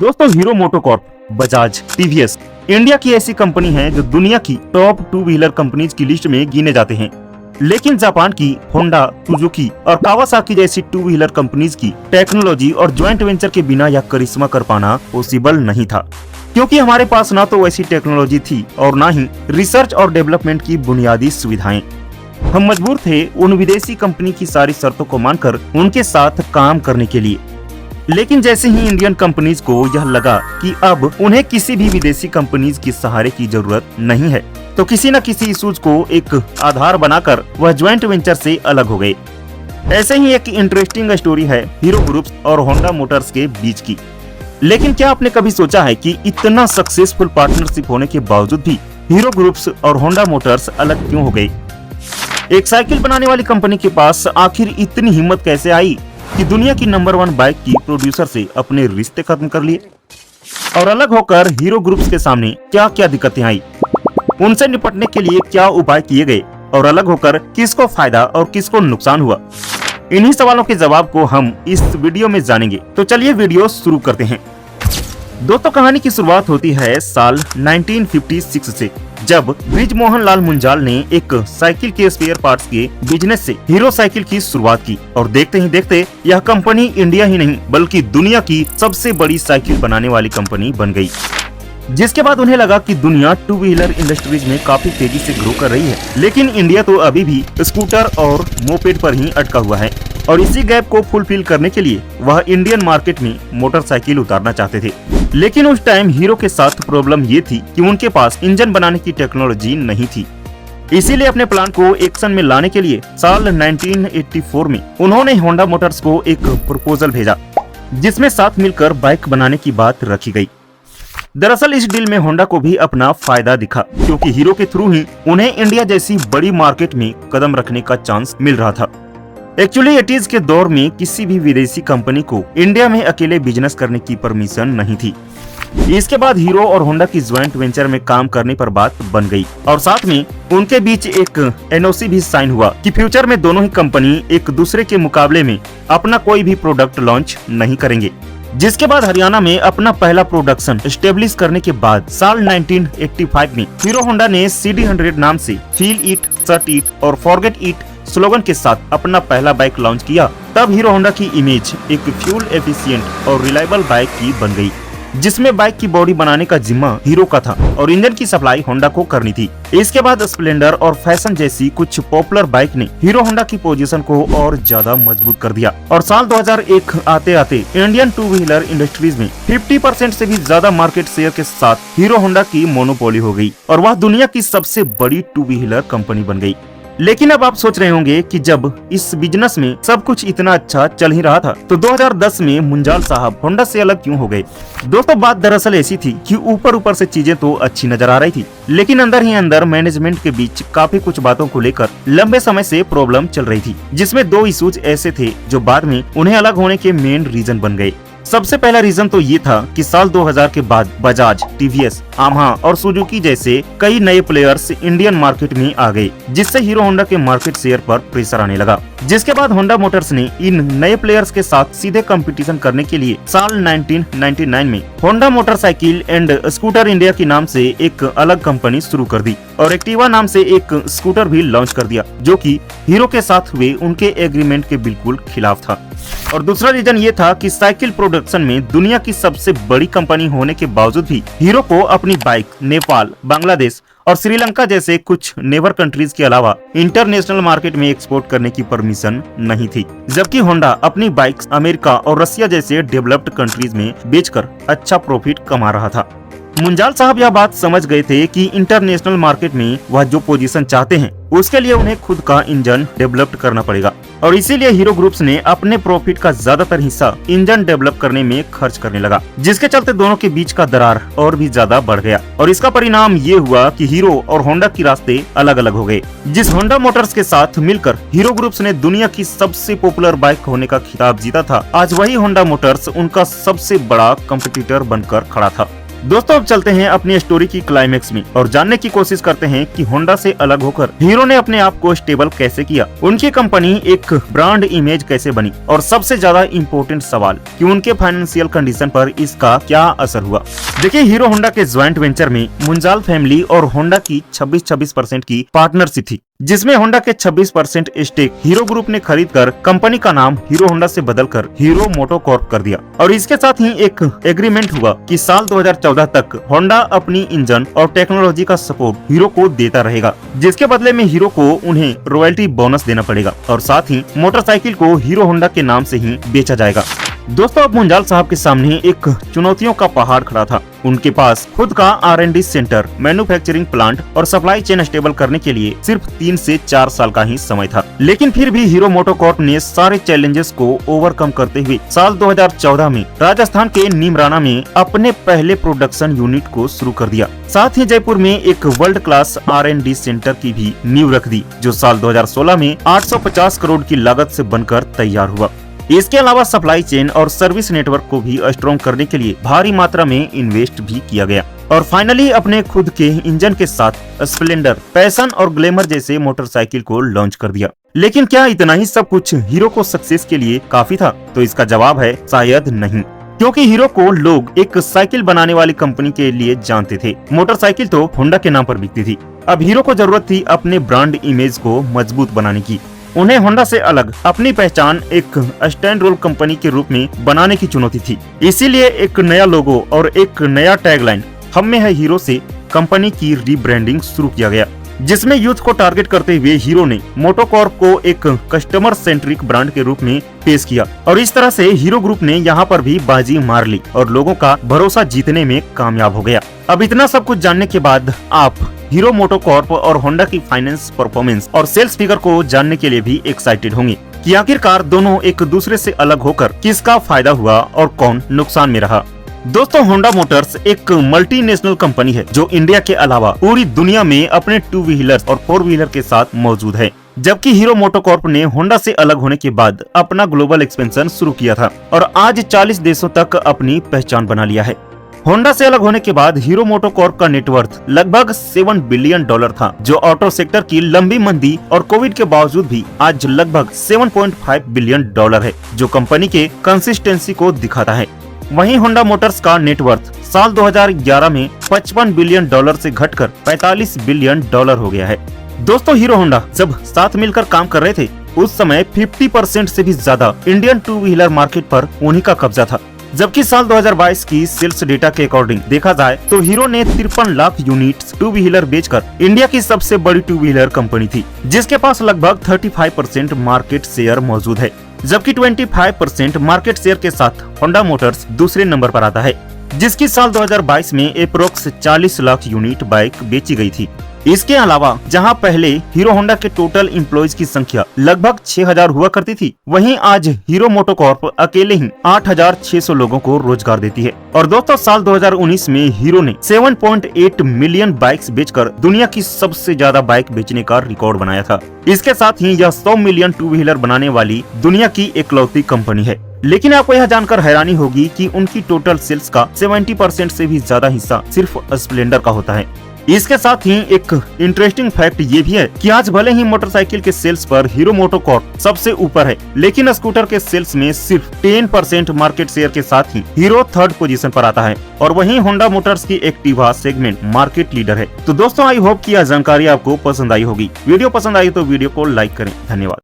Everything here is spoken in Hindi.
दोस्तों, hero MotoCorp, Bajaj, TVS India की ऐसी कंपनी है जो दुनिया की टॉप 2 व्हीलर कंपनीज की लिस्ट में गिने जाते हैं। लेकिन जापान की होंडा, सुजुकी और कावासाकी जैसी 2 व्हीलर कंपनीज की टेक्नोलॉजी और ज्वाइंट वेंचर के बिना यह करिश्मा कर पाना पॉसिबल नहीं था, क्योंकि हमारे पास ना तो वैसी टेक्नोलॉजी थी और ना ही रिसर्च और डेवलपमेंट की बुनियादी सुविधाएं। हम मजबूर थे उन विदेशी कंपनी की सारी शर्तों को मानकर उनके साथ काम करने के लिए। लेकिन जैसे ही इंडियन कंपनीज को यह लगा कि अब उन्हें किसी भी विदेशी कंपनीज की सहारे की जरूरत नहीं है, तो किसी न किसी इशूज को एक आधार बनाकर वह ज्वाइंट वेंचर से अलग हो गए। ऐसे ही एक इंटरेस्टिंग स्टोरी है हीरो ग्रुप्स और होंडा मोटर्स के बीच की। लेकिन क्या आपने कभी सोचा है कि इतना सक्सेसफुल पार्टनरशिप होने के बावजूद भी हीरो ग्रुप्स और होंडा मोटर्स अलग क्यों हो गए? एक साइकिल बनाने वाली कंपनी के पास आखिर इतनी हिम्मत कैसे आई कि दुनिया की नंबर 1 बाइक की प्रोड्यूसर से अपने रिश्ते खत्म कर लिए? और अलग होकर हीरो ग्रुप्स के सामने क्या क्या दिक्कतें आई, उनसे निपटने के लिए क्या उपाय किए गए और अलग होकर किसको फायदा और किसको नुकसान हुआ? इन्हीं सवालों के जवाब को हम इस वीडियो में जानेंगे। तो चलिए वीडियो शुरू करते हैं। दोस्तों, कहानी की शुरुआत होती है साल 1956 से, जब ब्रिजमोहन लाल मुंजाल ने एक साइकिल के स्पेयर पार्ट्स के बिजनेस से हीरो साइकिल की शुरुआत की। और देखते ही देखते यह कंपनी इंडिया ही नहीं बल्कि दुनिया की सबसे बड़ी साइकिल बनाने वाली कंपनी बन गई। जिसके बाद उन्हें लगा कि दुनिया 2 व्हीलर इंडस्ट्रीज में काफी तेजी से ग्रो कर रही है, लेकिन इंडिया तो अभी भी स्कूटर और मोपेड पर ही अटका हुआ है। और इसी गैप को फुलफिल करने के लिए वह इंडियन मार्केट में मोटरसाइकिल उतारना चाहते थे। लेकिन उस टाइम हीरो के साथ प्रॉब्लम ये थी कि उनके पास इंजन बनाने की टेक्नोलॉजी नहीं थी। इसीलिए अपने प्लान को एक्शन में लाने के लिए साल 1984 में उन्होंने होंडा मोटर्स को एक प्रपोजल भेजा, जिसमें साथ मिलकर बाइक बनाने की बात रखी गई। दरअसल इस डील में होंडा को भी अपना फायदा दिखा, क्योंकि हीरो के थ्रू ही उन्हें इंडिया जैसी बड़ी मार्केट में कदम रखने का चांस मिल रहा था। एक्चुअली 80s के दौर में किसी भी विदेशी कंपनी को इंडिया में अकेले बिजनेस करने की परमिशन नहीं थी। इसके बाद हीरो और होंडा की ज्वाइंट वेंचर में काम करने पर बात बन गई और साथ में उनके बीच एक एनओसी भी साइन हुआ कि फ्यूचर में दोनों ही कंपनी एक दूसरे के मुकाबले में अपना कोई भी प्रोडक्ट लॉन्च नहीं करेंगे। जिसके बाद हरियाणा में अपना पहला प्रोडक्शन एस्टेब्लिश करने के बाद साल 1985 में हीरो होंडा ने CD100 नाम से फील इट, सर्ट इट और फॉरगेट इट स्लोगन के साथ अपना पहला बाइक लॉन्च किया। तब हीरो होंडा की इमेज एक फ्यूल एफिशिएंट और रिलायबल बाइक की बन गई, जिसमें बाइक की बॉडी बनाने का जिम्मा हीरो का था और इंजन की सप्लाई होंडा को करनी थी। इसके बाद स्प्लेंडर और फैशन जैसी कुछ पॉपुलर बाइक ने हीरो होंडा की पोजीशन को और ज्यादा मजबूत कर दिया। और साल 2001 आते आते इंडियन 2 व्हीलर इंडस्ट्रीज में 50% से भी ज्यादा मार्केट शेयर के साथ हीरो होंडा की मोनोपोली हो गई और वह दुनिया की सबसे बड़ी 2 व्हीलर कंपनी बन गई। लेकिन अब आप सोच रहे होंगे कि जब इस बिजनेस में सब कुछ इतना अच्छा चल ही रहा था, तो 2010 में मुंजाल साहब होंडा से अलग क्यों हो गए? दोस्तों, बात दरअसल ऐसी थी कि ऊपर से चीजें तो अच्छी नजर आ रही थी, लेकिन अंदर ही अंदर मैनेजमेंट के बीच काफी कुछ बातों को लेकर लंबे समय से प्रॉब्लम चल रही थी, जिसमें 2 इशूज ऐसे थे जो बाद में उन्हें अलग होने के मेन रीजन बन गए। सबसे पहला रीजन तो ये था कि साल 2000 के बाद बजाज, टीवीएस, यामाहा और सुजुकी जैसे कई नए प्लेयर्स इंडियन मार्केट में आ गए, जिससे हीरो होंडा के मार्केट शेयर पर प्रेशर आने लगा। जिसके बाद होंडा मोटर्स ने इन नए प्लेयर्स के साथ सीधे कंपटीशन करने के लिए साल 1999 में Honda motorcycle and scooter India के नाम से एक अलग कंपनी शुरू कर दी और एक्टिवा नाम से एक स्कूटर भी लॉन्च कर दिया, जो कि हीरो के साथ हुए उनके एग्रीमेंट के बिल्कुल खिलाफ था। और दूसरा रीजन ये था कि साइकिल प्रोडक्शन में दुनिया की सबसे बड़ी कंपनी होने के बावजूद भी हीरो को अपनी बाइक नेपाल, बांग्लादेश और श्रीलंका जैसे कुछ नेबर कंट्रीज के अलावा इंटरनेशनल मार्केट में एक्सपोर्ट करने की परमिशन नहीं थी, जबकि होंडा अपनी बाइक्स अमेरिका और रसिया जैसे डेवलप्ड कंट्रीज में बेचकर अच्छा प्रॉफिट कमा रहा था। मुंजाल साहब यह बात समझ गए थे कि इंटरनेशनल मार्केट में वह जो पोजीशन चाहते हैं उसके लिए उन्हें खुद का इंजन डेवलप करना पड़ेगा और इसीलिए हीरो ग्रुप्स ने अपने प्रॉफिट का ज्यादातर हिस्सा इंजन डेवलप करने में खर्च करने लगा, जिसके चलते दोनों के बीच का दरार और भी ज्यादा बढ़ गया। और इसका परिणाम ये हुआ कि हीरो और होंडा की रास्ते अलग अलग हो गए। जिस होंडा मोटर्स के साथ मिलकर हीरो ग्रुप्स ने दुनिया की सबसे पॉपुलर बाइक होने का खिताब जीता था, आज वही होंडा मोटर्स उनका सबसे बड़ा कंपटीटर बनकर खड़ा था। दोस्तों अब चलते हैं अपनी स्टोरी की क्लाइमेक्स में और जानने की कोशिश करते हैं कि होंडा से अलग होकर हीरो ने अपने आप को स्टेबल कैसे किया, उनकी कंपनी एक ब्रांड इमेज कैसे बनी और सबसे ज्यादा इम्पोर्टेंट सवाल कि उनके फाइनेंशियल कंडीशन पर इसका क्या असर हुआ। देखिए, हीरो होंडा के ज्वाइंट वेंचर में मुंजाल फैमिली और होंडा की 26% की पार्टनरशिप थी, जिसमें होंडा के 26% स्टेक हीरो ग्रुप ने खरीदकर कंपनी का नाम हीरो होंडा से बदलकर हीरो मोटोकॉर्प कर दिया। और इसके साथ ही एक एग्रीमेंट हुआ कि साल 2014 तक होंडा अपनी इंजन और टेक्नोलॉजी का सपोर्ट हीरो को देता रहेगा, जिसके बदले में हीरो को उन्हें रॉयल्टी बोनस देना पड़ेगा और साथ ही मोटरसाइकिल को हीरो होंडा के नाम से ही बेचा जाएगा। दोस्तों अब मुंजाल साहब के सामने एक चुनौतियों का पहाड़ खड़ा था। उनके पास खुद का R&D सेंटर, मैन्युफैक्चरिंग प्लांट और सप्लाई चेन स्टेबल करने के लिए सिर्फ 3 से 4 साल का ही समय था। लेकिन फिर भी हीरो मोटोकॉर्प ने सारे चैलेंजेस को ओवरकम करते हुए साल 2014 में राजस्थान के नीमराना में अपने पहले प्रोडक्शन यूनिट को शुरू कर दिया। साथ ही जयपुर में एक वर्ल्ड क्लास R&D सेंटर की भी नींव रख दी, जो साल 2016 में 850 करोड़ की लागत से बनकर तैयार हुआ। इसके अलावा सप्लाई चेन और सर्विस नेटवर्क को भी स्ट्रॉन्ग करने के लिए भारी मात्रा में इन्वेस्ट भी किया गया और फाइनली अपने खुद के इंजन के साथ स्प्लेंडर, पैशन और ग्लैमर जैसे मोटरसाइकिल को लॉन्च कर दिया। लेकिन क्या इतना ही सब कुछ हीरो को सक्सेस के लिए काफी था? तो इसका जवाब है शायद नहीं, क्योंकि हीरो को लोग एक साइकिल बनाने वाली कंपनी के लिए जानते थे। मोटरसाइकिल तो होंडा के नाम पर बिकती थी। अब हीरो को जरूरत थी अपने ब्रांड इमेज को मजबूत बनाने की। उन्हें होंडा से अलग अपनी पहचान एक स्टैंड रोल कंपनी के रूप में बनाने की चुनौती थी। इसीलिए एक नया लोगो और एक नया टैगलाइन हम में है हीरो से कंपनी की रीब्रांडिंग शुरू किया गया, जिसमें यूथ को टारगेट करते हुए हीरो ने मोटोकॉर्प को एक कस्टमर सेंट्रिक ब्रांड के रूप में पेश किया। और इस तरह से हीरो ग्रुप ने यहाँ पर भी बाजी मार ली और लोगों का भरोसा जीतने में कामयाब हो गया। अब इतना सब कुछ जानने के बाद आप हीरो मोटोकॉर्प और होंडा की फाइनेंस परफॉर्मेंस और सेल्स फिगर को जानने के लिए भी एक्साइटेड होंगे कि आखिरकार दोनों एक दूसरे से अलग होकर किसका फायदा हुआ और कौन नुकसान में रहा। दोस्तों, होंडा मोटर्स एक मल्टीनेशनल कंपनी है जो इंडिया के अलावा पूरी दुनिया में अपने 2 व्हीलर और 4 व्हीलर के साथ मौजूद है। जबकि हीरो मोटोकॉर्प ने होंडा से अलग होने के बाद अपना ग्लोबल एक्सपेंशन शुरू किया था और आज 40 देशों तक अपनी पहचान बना लिया है। होंडा से अलग होने के बाद हीरो मोटोकॉर्प का नेटवर्थ लगभग $7 बिलियन था, जो ऑटो सेक्टर की लंबी मंदी और कोविड के बावजूद भी आज लगभग $7.5 बिलियन है, जो कंपनी के कंसिस्टेंसी को दिखाता है। वहीं होंडा मोटर्स का नेटवर्थ साल 2011 में $55 बिलियन से घटकर $45 बिलियन हो गया है। दोस्तों, हीरो होंडा जब साथ मिलकर काम कर रहे थे, उस समय 50% से भी ज्यादा इंडियन 2 व्हीलर मार्केट पर उन्हीं का कब्जा था। जबकि साल 2022 की सेल्स डेटा के अकॉर्डिंग देखा जाए तो हीरो ने 53 लाख यूनिट्स 2 व्हीलर बेचकर इंडिया की सबसे बड़ी 2 व्हीलर कंपनी थी, जिसके पास लगभग 35% मार्केट शेयर मौजूद है। जबकि 25% मार्केट शेयर के साथ होंडा मोटर्स दूसरे नंबर पर आता है, जिसकी साल 2022 में अप्रोक्स 40 लाख यूनिट बाइक बेची गई थी। इसके अलावा जहां पहले हीरो होंडा के टोटल एम्प्लॉइज की संख्या लगभग 6000 हुआ करती थी, वहीं आज हीरो मोटोकॉर्प अकेले ही 8600 लोगों को रोजगार देती है। और दोस्तों, साल 2019 में हीरो ने 7.8 मिलियन बाइक्स बेचकर दुनिया की सबसे ज्यादा बाइक बेचने का रिकॉर्ड बनाया था। इसके साथ ही यह 100 मिलियन 2 व्हीलर बनाने वाली दुनिया की इकलौती कंपनी है। लेकिन आपको यह जानकर हैरानी होगी कि उनकी टोटल सेल्स का 70% से भी ज्यादा हिस्सा सिर्फ स्प्लेंडर का होता है। इसके साथ ही एक इंटरेस्टिंग फैक्ट ये भी है कि आज भले ही मोटरसाइकिल के सेल्स पर हीरो मोटोकॉर्प सबसे ऊपर है, लेकिन स्कूटर के सेल्स में सिर्फ 10% मार्केट शेयर के साथ ही हीरो 3rd पोजीशन पर आता है और वहीं होंडा मोटर्स की एक्टिवा सेगमेंट मार्केट लीडर है। तो दोस्तों, आई होप कि यह जानकारी आपको पसंद आई होगी। वीडियो पसंद आई तो वीडियो को लाइक करें। धन्यवाद।